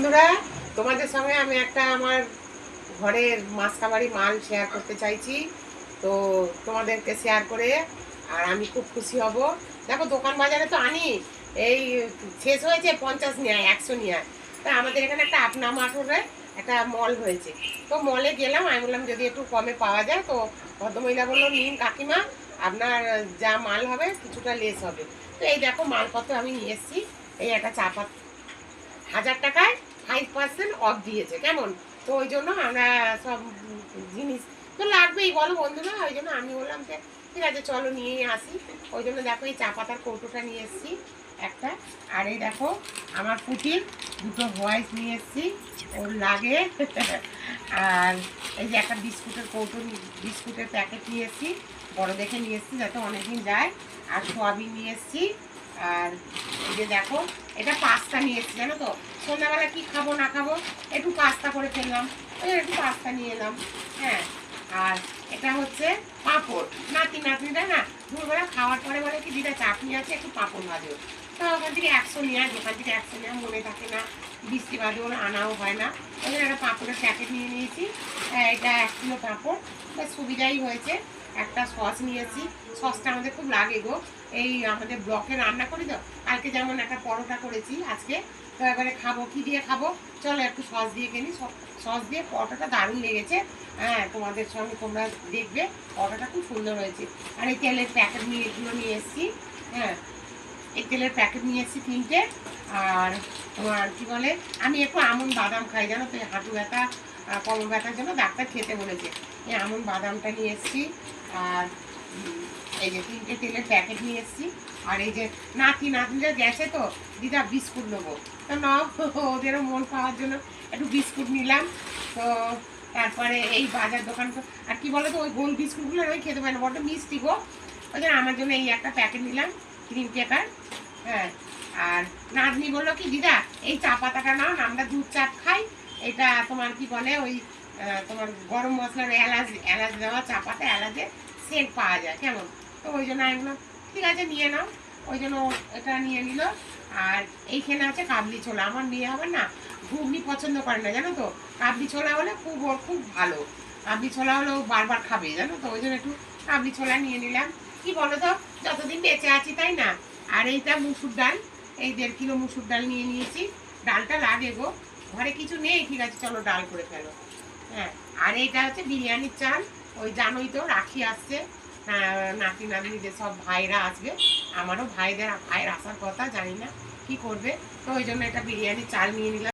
বন্ধুরা, তোমাদের সঙ্গে আমি একটা আমার ঘরের মাসকাবারি মাল শেয়ার করতে চাইছি। তো তোমাদেরকে শেয়ার করে আর আমি খুব খুশি হব। দেখো, দোকান বাজারে তো আনি, এই শেষ হয়েছে 50 নিয়ে 100 নিয়ে। তা আমাদের এখানে একটা আপনা মাঠরে একটা মল হয়েছে। তো মলে গেলাম, আমি বললাম যদি একটু কমে পাওয়া যায়। তো ভদ্রমহিলা বললো, নিন কাকিমা, আপনার যা মাল হবে কিছুটা লেস হবে। তো এই দেখো মালপত্র আমি নিয়ে এসেছি। এই একটা চা পাতা 1000 টাকায় 5% অফ দিয়েছে, কেমন? তো ওই জন্য আমরা সব জিনিস তো লাগবেই, বলো বন্ধুরা। ওই জন্য আমি বললাম যে ঠিক আছে চলো নিয়ে আসি। ওই জন্য দেখো এই চা পাতার কৌটোটা নিয়ে এসেছি একটা। আর এই দেখো আমার পুটির দুটো ভয়েস নিয়ে এসেছি, ওর লাগে। আর এই যে একটা বিস্কুটের কৌটো, বিস্কুটের প্যাকেট নিয়ে এসেছি, বড় দেখে নিয়ে এসেছি যাতে অনেকদিন যায়। আর সোয়াবিন নিয়ে এসেছি। আর এই যে দেখো এটা পাস্তা নিয়ে এসেছি, জানো তো সন্ধ্যাবেলা কি খাবো না খাবো, একটু পাস্তা করে ফেললাম, ওই একটু পাস্তা নিয়ে এলাম। হ্যাঁ, আর এটা হচ্ছে পাঁপড়। নাতনিটা না দুপুরবেলা খাওয়ার পরে বলে কি দিদা চাটনি আছে, একটু পাঁপড় ভাজো। তা ওখান থেকে 100 নিয়ে আসে, ওখান থেকে 100 নেওয়া মনে থাকে না, বৃষ্টি বাদেও আনাও হয় না। ওই জন্য একটা পাঁপড়ের প্যাকেট নিয়ে নিয়েছি। এটা 1 কিলো পাঁপড়, বেশ সুবিধাই হয়েছে। একটা সস নিয়েছি, সসটা আমাদের খুব লাগে গো। এই আমাদের ব্লকে রান্না করি তো, কালকে যেমন একটা পরোটা করেছি, আজকে তো এবারে খাবো কি দিয়ে খাবো, চলো একটু সস দিয়ে কিনি। সস দিয়ে পরোটাটা দারুণ লেগেছে। হ্যাঁ, তোমাদের সঙ্গে তোমরা দেখবে পরোটাটা খুব সুন্দর হয়েছে। আর এই তেলের প্যাকেট নিয়ে এগুলো নিয়ে এসেছি। হ্যাঁ, এই তেলের প্যাকেট নিয়ে এসেছি 3টে। আর তোমার কি বলে, আমি একটু আমন বাদাম খাই, জানো তো, হাঁটু ব্যথা কোমর ব্যথার জন্য ডাক্তার খেতে বলেছে। এই আমন বাদামটা নিয়ে এসেছি। আর এই যে 3টে তেলের প্যাকেট নিয়ে এসেছি। আর এই যে নাতনিরা গেছে তো, দিদা বিস্কুট নেবো, তো না ওদেরও মন পাওয়ার জন্য একটু বিস্কুট নিলাম। তো তারপরে এই বাজার দোকান, আর কি বলো তো, ওই গোল বিস্কুটগুলো ওই খেতে পারে না, বড্ড মিষ্টি গো। ওই জন্য আমার জন্য এই একটা প্যাকেট নিলাম, ক্রিম কেকার। হ্যাঁ, আর নাতনি বললো কি দিদা এই চা পাতাটা নাও না, আমরা দুধ চা খাই, এটা তোমার কি বলে ওই তোমার গরম মশলার এলাচ এলাচ দেওয়া চা পাতা, এলাচের সেন্ট পাওয়া যায়, কেমন? তো ওই জন্য আমি বললাম ঠিক আছে নিয়ে নাও। ওই জন্য এটা নিয়ে নিল। আর এইখানে আছে কাবলি ছোলা। আমার মেয়ে আবার না ঘুগনি পছন্দ করে না, জানো তো, কাবলি ছোলা হলে খুব ওর খুব ভালো। কাবলি ছোলা হলেও বারবার খাবে, জানো তো, ওই জন্য একটু কাবলি ছোলা নিয়ে নিলাম। কি বলো তো, যতদিন বেঁচে আছি, তাই না? আর এইটা মুসুর ডাল, এই 1.5 কিলো মুসুর ডাল নিয়ে নিয়েছি। ডালটা লাগে গো, ঘরে কিছু নেই, ঠিক আছে চলো ডাল করে ফেলো। হ্যাঁ, আর এইটা হচ্ছে বিরিয়ানির চাল। ওই জানোই তো রাখি আসছে, নাতি নাতনিদের সব ভাইরা আসবে, আমারও ভাইয়ের আসার কথা, জানি না কি করবে। তো ওই জন্য এটা বিরিয়ানির চাল নিয়ে নিলাম।